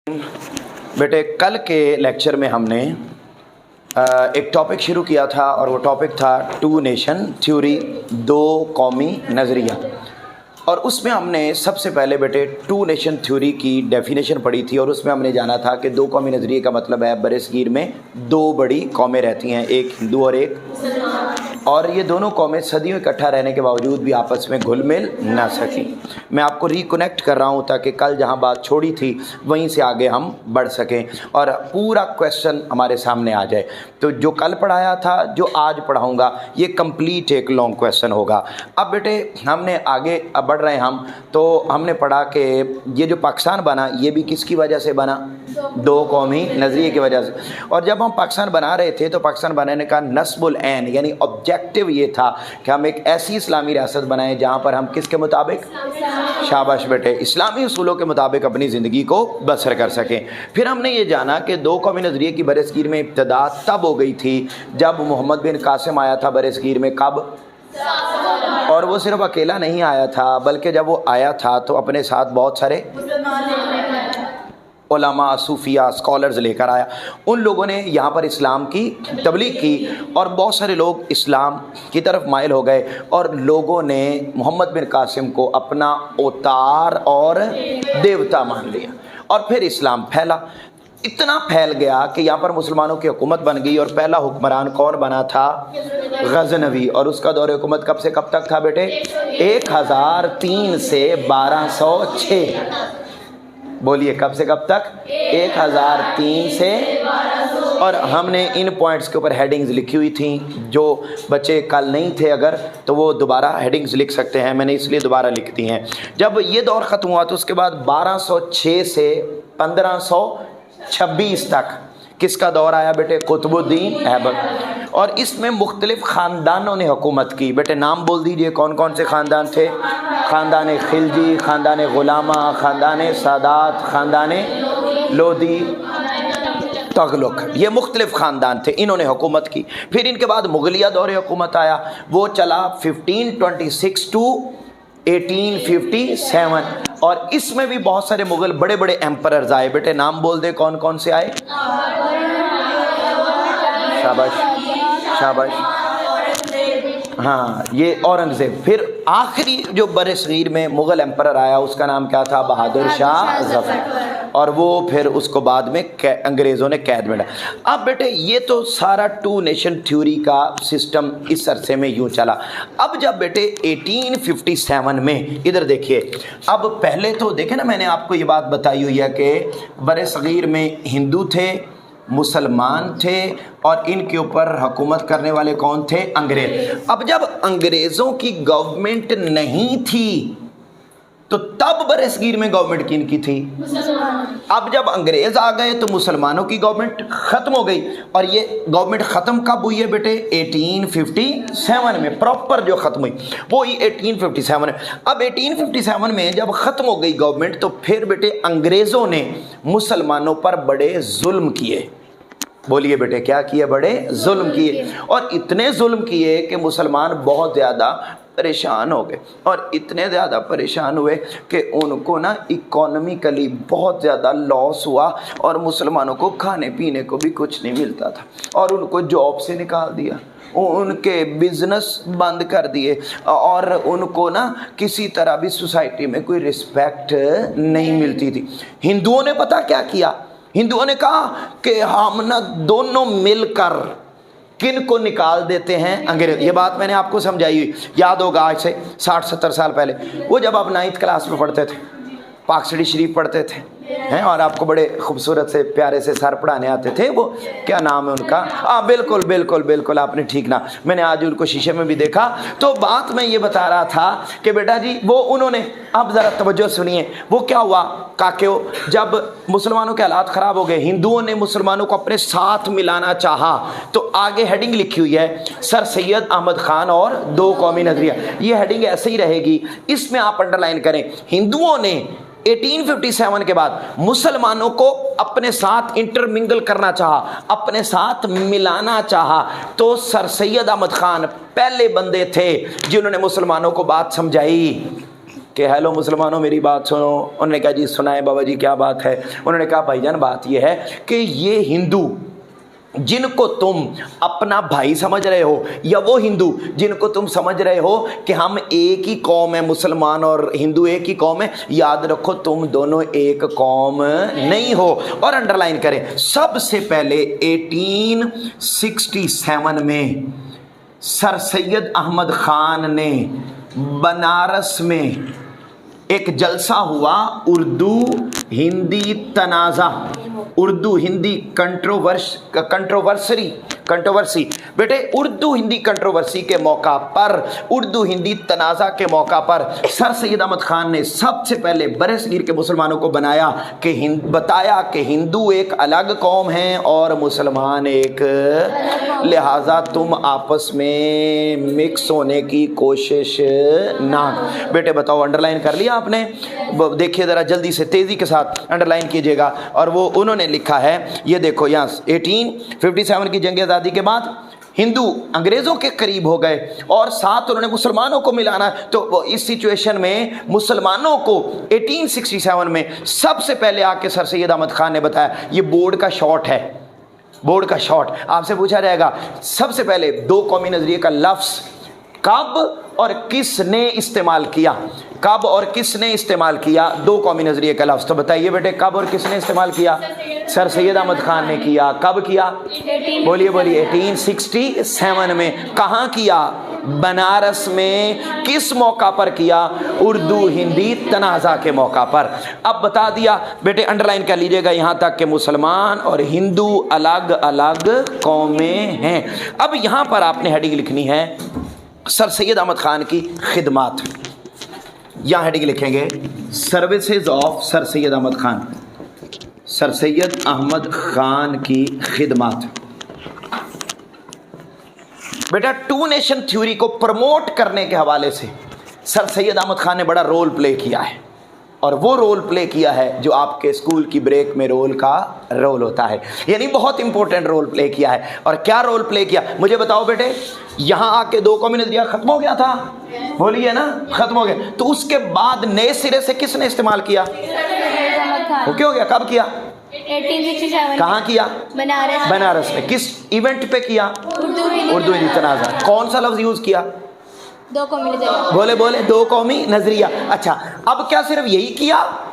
बेटे कल के लेक्चर में हमने एक टॉपिक शुरू किया था और वो टॉपिक था टू नेशन थ्योरी, दो कौमी नज़रिया। और उसमें हमने सबसे पहले बेटे टू नेशन थ्योरी की डेफिनेशन पढ़ी थी और उसमें हमने जाना था कि दो कौमी नज़रिए का मतलब है बरसगीर में दो बड़ी कौमें रहती हैं, एक हिंदू और एक, और ये दोनों कौमें सदियों इकट्ठा रहने के बावजूद भी आपस में घुल मिल ना सकी। मैं आपको रिकनेक्ट कर रहा हूँ ताकि कल जहाँ बात छोड़ी थी वहीं से आगे हम बढ़ सकें और पूरा क्वेश्चन हमारे सामने आ जाए। तो जो कल पढ़ाया था, जो आज पढ़ाऊँगा, ये कंप्लीट एक लॉन्ग क्वेश्चन होगा। अब बेटे हमने आगे अब बढ़ रहे हैं हम, तो हमने पढ़ा कि ये जो पाकिस्तान बना ये भी किसकी वजह से बना? दो कौमी नज़रिए की वजह से। और जब हम पाकिस्तान बना रहे थे तो पाकिस्तान बनाने का नस्बुल ऐन यानी ऑब्जेक्टिव ये था कि हम एक ऐसी इस्लामी रियासत बनाएं जहाँ पर हम किसके मुताबिक, शाबाश बेटे, इस्लामी उसूलों के मुताबिक अपनी ज़िंदगी को बसर कर सकें। फिर हमने ये जाना कि दो कौमी नज़रिए की बरसगीर में इब्तदा तब हो गई थी जब मोहम्मद बिन कासिम आया था बरसगीर में। कब? और वो सिर्फ अकेला नहीं आया था बल्कि जब वो आया था तो अपने साथ बहुत सारे उलमा, सूफिया, स्कॉलर्स लेकर आया। उन लोगों ने यहाँ पर इस्लाम की तबलीग की और बहुत सारे लोग इस्लाम की तरफ माइल हो गए और लोगों ने मोहम्मद बिन कासिम को अपना अवतार और देवता मान लिया और फिर इस्लाम फैला। इतना फैल गया कि यहाँ पर मुसलमानों की हुकूमत बन गई और पहला हुक्मरान कौन बना था? गजनवी। और उसका दौर हुकूमत कब से कब तक था बेटे? 1003 से 1206। बोलिए कब से कब तक? 1003 से। और हमने इन पॉइंट्स के ऊपर हेडिंग्स लिखी हुई थी, जो बच्चे कल नहीं थे अगर तो वो दोबारा हेडिंग्स लिख सकते हैं, मैंने इसलिए दोबारा लिख दी हैं। जब ये दौर ख़त्म हुआ तो उसके बाद 1206 से 1526 तक किसका दौर आया बेटे? कुतुबुद्दीन ऐबक। और इसमें मुख्तलिफ ख़ानदानों ने हुकूमत की। बेटे नाम बोल दीजिए कौन कौन से ख़ानदान थे? ख़ानदान खिलजी, ख़ानदान ग़ुलामा, ख़ानदान सादात, ख़ानदान लोदी, तगलुक, ये मुख्तलिफ ख़ानदान थे, इन्होंने हुकूमत की। फिर इनके बाद मुग़लिया दौर हुकूमत आया, वो चला 1526 टू 1857 और इसमें भी बहुत सारे मुग़ल बड़े बड़े एम्परर्स आए। बेटे नाम बोल दे कौन कौन से आए? शाबाश शाबाश, हाँ ये औरंगज़ेब। फिर आखिरी जो बरसगीर में मुग़ल एम्परर आया उसका नाम क्या था? बहादुर शाह ज़फ़र। और वो फिर उसको बाद में अंग्रेज़ों ने कैद में डाला। अब बेटे ये तो सारा टू नेशन थ्योरी का सिस्टम इस अरसे में यूँ चला। अब जब बेटे 1857 में, इधर देखिए, अब पहले तो देखे ना मैंने आपको ये बात बताई हुई है कि बरसगीर में हिंदू थे, मुसलमान थे और इनके ऊपर हुकूमत करने वाले कौन थे? अंग्रेज। अब जब अंग्रेज़ों की गवर्नमेंट नहीं थी तो तब बरसगीर में गवर्नमेंट किनकी थी? अब जब अंग्रेज़ आ गए तो मुसलमानों की गवर्नमेंट ख़त्म हो गई। और ये गवर्नमेंट ख़त्म कब हुई है बेटे? 1857 में, प्रॉपर जो ख़त्म हुई वो ही 1857 में। अब 1857 में जब ख़त्म हो गई गवर्नमेंट तो फिर बेटे अंग्रेज़ों ने मुसलमानों पर बड़े जुल्म किए। बोलिए बेटे क्या किए? बड़े जुल्म किए। और इतने जुल्म किए कि मुसलमान बहुत ज़्यादा परेशान हो गए और इतने ज़्यादा परेशान हुए कि उनको ना इकोनॉमिकली बहुत ज़्यादा लॉस हुआ और मुसलमानों को खाने पीने को भी कुछ नहीं मिलता था और उनको जॉब से निकाल दिया, उनके बिजनेस बंद कर दिए और उनको ना किसी तरह भी सोसाइटी में कोई रिस्पेक्ट नहीं मिलती थी। हिंदुओं ने पता क्या किया? हिंदुओं ने कहा कि हम ना दोनों मिलकर किन को निकाल देते हैं? अंग्रेज। ये बात मैंने आपको समझाई हुई, याद होगा आज से 60-70 साल पहले, वो जब आप 9th क्लास में पढ़ते थे, पाक स्टडी शरीफ पढ़ते थे हैं और आपको बड़े खूबसूरत से प्यारे से सर पढ़ाने आते थे, वो क्या नाम है उनका? बिल्कुल बिल्कुल बिल्कुल, आपने ठीक ना, मैंने आज उनको शीशे में भी देखा। तो बात मैं ये बता रहा था कि बेटा जी वो उन्होंने, अब ज़रा तवज्जो सुनिए, वो क्या हुआ काकेओ, जब मुसलमानों के हालात ख़राब हो गए, हिंदुओं ने मुसलमानों को अपने साथ मिलाना चाहा तो आगे हेडिंग लिखी हुई है सर सैयद अहमद ख़ान और दो कौमी नज़रिया। ये हेडिंग ऐसे ही रहेगी, इसमें आप अंडरलाइन करें। हिंदुओं ने 1857 के बाद मुसलमानों को अपने साथ इंटरमिंगल करना चाहा, अपने साथ मिलाना चाहा, तो सर सैयद अहमद ख़ान पहले बंदे थे जिन्होंने मुसलमानों को बात समझाई کہ हेलो मुसलमानों मेरी बात सुनो। उन्होंने कहा जी सुनाए बाबा जी क्या बात है। उन्होंने कहा भाईजान बात ये है कि ये हिंदू जिनको तुम अपना भाई समझ रहे हो, या वो हिंदू जिनको तुम समझ रहे हो कि हम एक ही कौम है, मुसलमान और हिंदू एक ही कौम है, याद रखो तुम दोनों एक कौम नहीं हो। और अंडरलाइन करें, सबसे पहले 1867 में सर सैयद अहमद खान ने बनारस में एक जलसा हुआ, उर्दू हिंदी तनाज़ा, उर्दू हिंदी कंट्रोवर्सी बेटे, उर्दू हिंदी कंट्रोवर्सी के मौका पर, उर्दू हिंदी तनाज़ा के मौका पर सर सैयद अहमद खान ने सबसे पहले बरसगीर के मुसलमानों को बताया कि हिंदू एक अलग कौम है और मुसलमान एक, लिहाजा तुम आपस में मिक्स होने की कोशिश ना। बेटे बताओ, अंडरलाइन कर लिया आपने? देखिए ज़रा जल्दी से तेज़ी के साथ अंडरलाइन कीजिएगा। और वो उन्होंने लिखा है, ये देखो यहाँ 1857 की जंग आज़ादी के बाद हिंदू अंग्रेज़ों के करीब हो गए और साथ उन्होंने मुसलमानों को मिलाना। तो इस सिचुएशन में मुसलमानों को 1867 में सबसे पहले आके सर सैयद अहमद खान ने बताया, ये बोर्ड का शॉट है, बोर्ड का शॉट आपसे पूछा जाएगा। सबसे पहले दो कौमी नजरिए का लफ्ज़ कब और किसने इस्तेमाल किया, कब और किसने इस्तेमाल किया, दो कौमी नजरिए का लफ्ज़। तो बताइए बेटे, कब और किसने इस्तेमाल किया? सर सैयद अहमद खान ने किया। कब किया? बोलिए बोलिए। 1867 में। कहाँ किया? बनारस में। किस मौका पर किया? उर्दू हिंदी तनाज़ा के मौका पर। अब बता दिया बेटे, अंडरलाइन कर लीजिएगा यहाँ तक कि मुसलमान और हिंदू अलग अलग कौमें हैं। अब यहाँ पर आपने हेडिंग लिखनी है सर सैयद अहमद खान की खिदमात। यहाँ हेडिंग लिखेंगे services of Sir Syed Ahmad Khan, Sir Syed Ahmad Khan की खिदमात। बेटा, टू नेशन थ्योरी को प्रमोट करने के हवाले से सर सैयद अहमद खान ने बड़ा रोल प्ले किया है, और वो रोल प्ले किया है जो आपके स्कूल की ब्रेक में रोल का रोल होता है, यानी बहुत इंपॉर्टेंट रोल प्ले किया है। और क्या रोल प्ले किया मुझे बताओ बेटे? यहाँ आके दो कौमी नजरिया खत्म हो गया था, बोलिए ना, खत्म हो गया। तो उसके बाद नए सिरे से किसने इस्तेमाल किया? वो क्यों हो गया? कब किया? 1867। कहाँ किया? बनारस। बनारस में। किस इवेंट पे किया? उर्दू हिंदी तनाज़ा। कौन सा लफ्ज यूज किया? दो कौमी नजरिया। बोले बोले, दो कौमी नजरिया। अच्छा, अब क्या सिर्फ यही किया?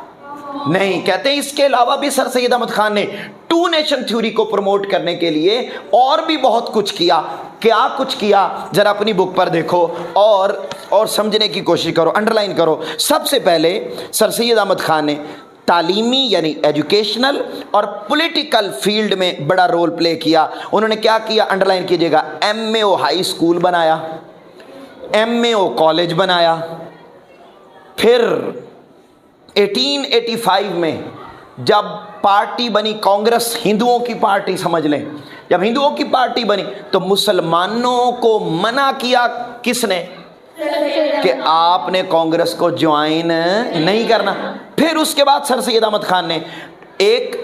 नहीं, कहते हैं इसके अलावा भी सर सैयद अहमद खान ने टू नेशन थ्योरी को प्रमोट करने के लिए और भी बहुत कुछ किया। क्या कुछ किया जरा अपनी बुक पर देखो और समझने की कोशिश करो, अंडरलाइन करो। सबसे पहले सर सैयद अहमद खान ने तालीमी यानी एजुकेशनल और पॉलिटिकल फील्ड में बड़ा रोल प्ले किया। उन्होंने क्या किया? अंडरलाइन कीजिएगा। MAO हाई स्कूल बनाया, MAO कॉलेज बनाया। फिर 1885 में जब पार्टी बनी कांग्रेस, हिंदुओं की पार्टी समझ लें, जब हिंदुओं की पार्टी बनी तो मुसलमानों को मना किया किसने? कि आपने कांग्रेस को ज्वाइन नहीं करना। फिर उसके बाद सर सैयद अहमद खान ने एक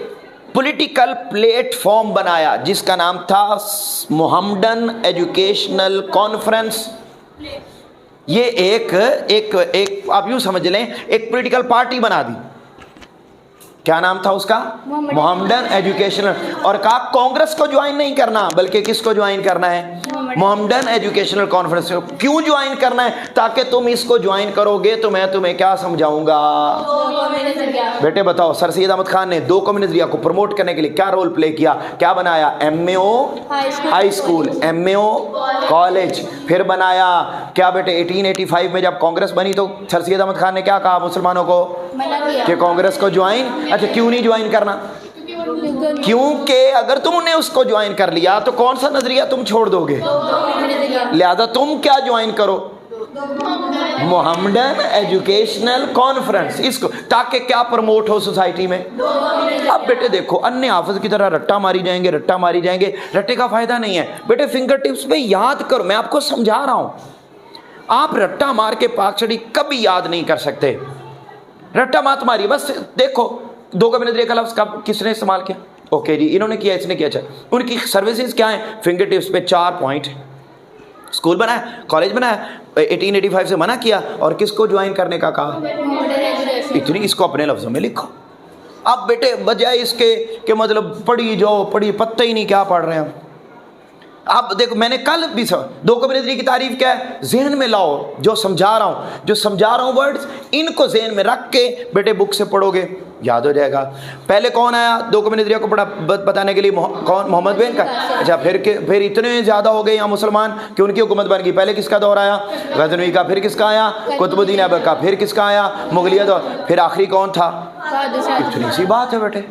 पॉलिटिकल प्लेटफॉर्म बनाया जिसका नाम था मोहम्मडन एजुकेशनल कॉन्फ्रेंस। ये एक आप यूं समझ लें, एक पॉलिटिकल पार्टी बना दी। क्या नाम था उसका? Mohammedan educational. और कहा कांग्रेस को ज्वाइन नहीं करना बल्कि किसको ज्वाइन करना है? Mohammedan educational conference. क्यों ज्वाइन करना है? ताकि तुम इसको ज्वाइन करोगे तो मैं तुम्हें क्या समझाऊंगा। बेटे बताओ, सर सैयद अहमद खान ने दो कौमी नजरिया को प्रमोट करने के लिए क्या रोल प्ले किया? क्या बनाया? MAO high school, MAO college. फिर बनाया क्या बेटे? 1885 में जब कांग्रेस बनी तो सर सैयद अहमद खान ने क्या कहा मुसलमानों को? कि कांग्रेस को ज्वाइन। अच्छा, क्यों नहीं ज्वाइन करना? क्योंकि अगर तुमने उसको ज्वाइन कर लिया तो कौन सा नजरिया तुम छोड़ दोगे? लिहाजा तुम क्या ज्वाइन करो? मोहम्मडन एजुकेशनल कॉन्फ्रेंस, इसको, ताकि क्या प्रमोट हो सोसाइटी में। अब बेटे देखो, अन्य हाफिज की तरह रट्टा मारी जाएंगे, रट्टा मारी जाएंगे, रट्टे का फायदा नहीं है। बेटे फिंगर टिप्स पे याद करो, मैं आपको समझा रहा हूं। आप रट्टा मार के पाक स्टडी कभी याद नहीं कर सकते। रट्टा मात मारी, बस देखो दो कौमी नजरिए का लफ्ज़ कब किसने इस्तेमाल किया? ओके जी, इन्होंने किया, इसने किया। अच्छा, उनकी सर्विसेज क्या है? फिंगर टिप्स पे 4 पॉइंट। स्कूल बनाया, कॉलेज बनाया, 1885 से मना किया और किसको ज्वाइन करने का कहा? इतनी इसको अपने लफ्ज़ों में लिखो। अब बेटे बजाय इसके कि मतलब पढ़ी जाओ पढ़ी, पत्ता ही नहीं क्या पढ़ रहे हैं। आप देखो मैंने कल भी दो कौमी नज़रिए की तारीफ क्या है, जहन में लाओ जो समझा रहा हूँ वर्ड्स, इनको जहन में रख के बेटे बुक से पढ़ोगे याद हो जाएगा। पहले कौन आया दो कौमी नज़रिया को पढ़ा बताने के लिए? कौन? मोहम्मद बिन का। अच्छा फिर इतने ज़्यादा हो गए यहाँ मुसलमान कि उनकी हुकूमत बन गई। पहले किसका दौर आया? गजनवी का। फिर किसका आया? कुतुबुद्दीन ऐबक का। फिर किसका आया? मुगलिया दौर। फिर आखिरी कौन था? इतनी सी बात है बेटे,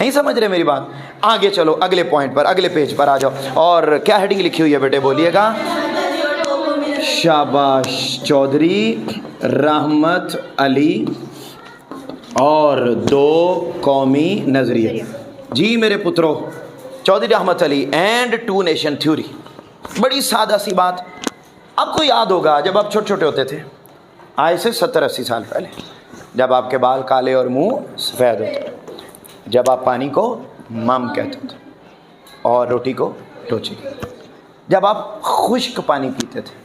नहीं समझ रहे मेरी बात? आगे चलो अगले पॉइंट पर, अगले पेज पर आ जाओ। और क्या हेडिंग लिखी हुई है बेटे बोलिएगा? शाबाश। चौधरी रहमत अली और दो कौमी नजरिए। जी मेरे पुत्रों, Chaudhry Rahmat Ali and two nation theory. बड़ी सादा सी बात, आपको याद होगा जब आप छोटे छोटे होते थे, आज से 70-80 साल पहले, जब आपके बाल काले और मुंह सफ़ेद होते, जब आप पानी को मम कहते थे और रोटी को टोची, जब आप खुश्क पानी पीते थे,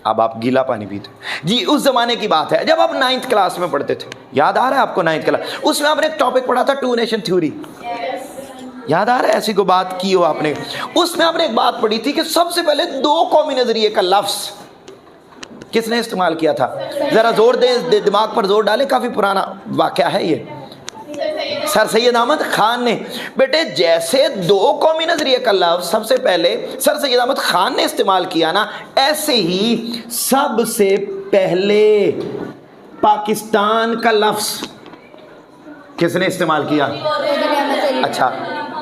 अब आप गीला पानी पीते। जी उस ज़माने की बात है जब आप 9th क्लास में पढ़ते थे। याद आ रहा है आपको 9th क्लास? उसमें आपने एक टॉपिक पढ़ा था टू नेशन थ्योरी। याद आ रहा है? ऐसी को बात की हो आपने? उसमें आपने एक बात पढ़ी थी कि सबसे पहले दो कौमी नज़रिए का लफ्ज़ किसने इस्तेमाल किया था? ज़रा जोर दे, दिमाग पर जोर डाले, काफ़ी पुराना वाक़या है ये। सर सैयद अहमद खान ने। बेटे जैसे दो कौमी नजरिए का लफ्ज़ सबसे पहले सर सैयद अहमद खान ने इस्तेमाल किया ना, ऐसे ही सबसे पहले पाकिस्तान का लफ्ज़ किसने इस्तेमाल किया? अच्छा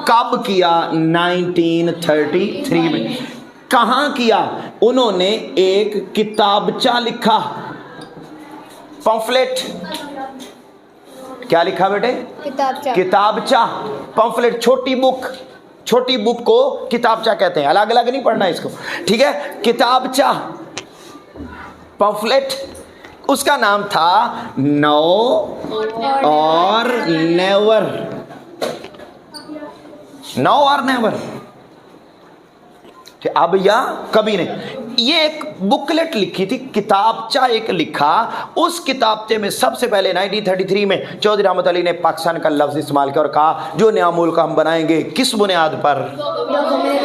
कब किया? 1933 में। कहाँ किया? उन्होंने एक किताबचा लिखा, पम्फलेट। क्या लिखा बेटे? किताबचा, पम्फलेट, छोटी बुक को किताबचा कहते हैं, अलग अलग नहीं पढ़ना इसको, ठीक है? किताबचा, पम्फलेट, उसका नाम था नो और नेवर। नो और नेवर, अब या कभी नहीं। ये एक बुकलेट लिखी थी, किताबचा एक लिखा। उस किताबचे में सबसे पहले 1933 में चौधरी रहमत अली ने पाकिस्तान का लफ्ज़ इस्तेमाल किया और कहा जो नया मुल्क हम बनाएंगे किस बुनियाद पर,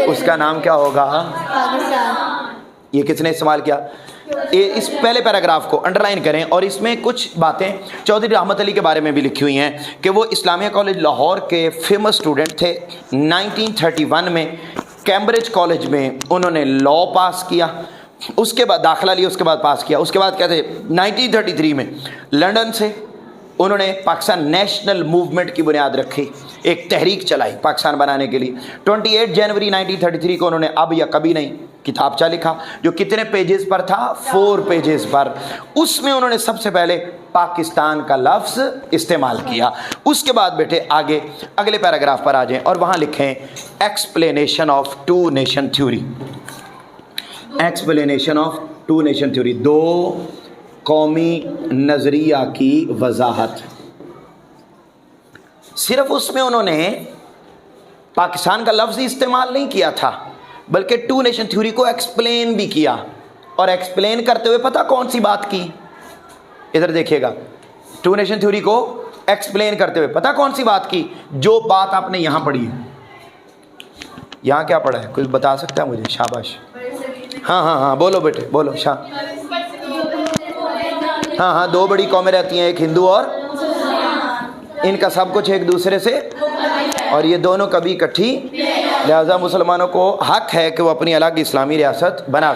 उसका नाम क्या होगा? पाकिस्तान। ये किसने इस्तेमाल किया? इस पहले पैराग्राफ को अंडरलाइन करें और इसमें कुछ बातें चौधरी रहमत अली के बारे में भी लिखी हुई हैं कि वो इस्लामिया कॉलेज लाहौर के फेमस स्टूडेंट थे। 1931 में कैम्ब्रिज कॉलेज में उन्होंने लॉ पास किया, उसके बाद दाखिला लिया, उसके बाद पास किया। उसके बाद कहते 1933 में लंदन से उन्होंने पाकिस्तान नेशनल मूवमेंट की बुनियाद रखी, एक तहरीक चलाई पाकिस्तान बनाने के लिए। 28 जनवरी 1933 को उन्होंने अब या कभी नहीं किताबचा लिखा, जो कितने पेजेस पर था? 4 पेजेस पर। उसमें उन्होंने सबसे पहले पाकिस्तान का लफ्ज़ इस्तेमाल किया। उसके बाद बेटे आगे अगले पैराग्राफ पर आ जाएं और वहाँ लिखें explanation of two nation theory. Explanation of two nation theory, दो कौमी नज़रिया की वजाहत। सिर्फ उसमें उन्होंने पाकिस्तान का लफ्ज़ इस्तेमाल नहीं किया था, बल्कि टू नेशन थ्योरी को एक्सप्लेन भी किया। और एक्सप्लेन करते हुए पता कौन सी बात की? इधर देखिएगा, टू नेशन थ्योरी को एक्सप्लेन करते हुए पता कौन सी बात की? जो बात आपने यहाँ पढ़ी है। यहाँ क्या पढ़ा है? कुछ बता सकता है मुझे? शाबाश। हाँ बोलो बेटे बोलो। हाँ दो बड़ी कौमें रहती हैं, एक हिंदू और इनका सब कुछ एक दूसरे से, और ये दोनों कभी इकट्ठी, लिहाजा मुसलमानों को हक है कि वो अपनी अलग इस्लामी रियासत बना।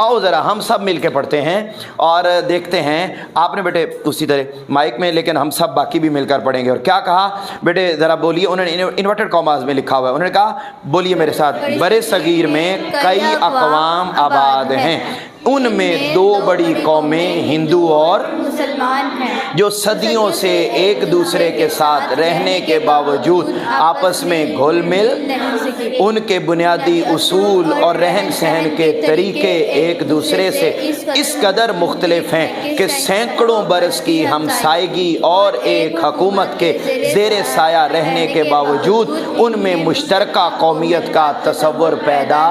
आओ ज़रा हम सब मिल के पढ़ते हैं और देखते हैं। आपने बेटे उसी तरह माइक में, लेकिन हम सब बाकी भी मिलकर पढ़ेंगे। और क्या कहा बेटे ज़रा बोलिए। उन्होंने इन्वर्टेड कॉमास में लिखा हुआ है, उन्होंने कहा बोलिए मेरे साथ, बड़े सगीर में कई अक़वाम आबाद हैं, उनमें दो बड़ी कौमें हिंदू और मुसलमान हैं, जो सदियों से एक दूसरे के साथ रहने के बावजूद आपस में घुल मिल, उनके बुनियादी उसूल और रहन सहन के तरीके एक दूसरे से इस कदर मुख्तलिफ हैं कि सैकड़ों बरस की हमसायगी और एक हुकूमत के ज़ेरे साया रहने के बावजूद उनमें मुश्तरका कौमियत का तसव्वुर पैदा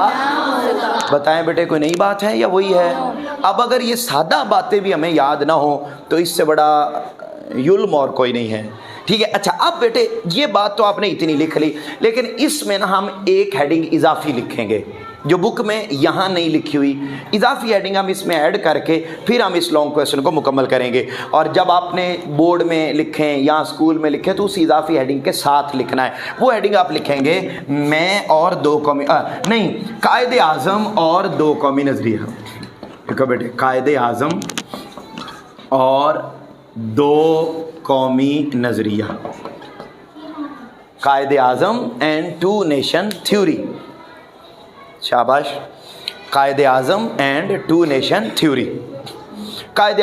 बताएं बेटे, कोई नई बात है या वही है? अब अगर ये सादा बातें भी हमें याद ना हो तो इससे बड़ा युल्म और कोई नहीं है। ठीक है, अच्छा अब बेटे ये बात तो आपने इतनी लिख ली, लेकिन इसमें ना हम एक हेडिंग इजाफी लिखेंगे जो बुक में यहाँ नहीं लिखी हुई। इजाफी हेडिंग हम इसमें ऐड करके फिर हम इस लॉन्ग क्वेश्चन को मुकम्मल करेंगे। और जब आपने बोर्ड में लिखें या स्कूल में लिखें तो उस इजाफी हेडिंग के साथ लिखना है। वो हेडिंग आप लिखेंगे मैं और दो कौमी नहीं, कायदे आज़म और दो कौमी नज़रिया। देखो बेटे, कायदे आज़म और दो कौमी नज़रिया, कायदे आज़म एंड टू नेशन थ्योरी। शाबाश, कायदे आज़म एंड टू नेशन थ्योरी। कायदे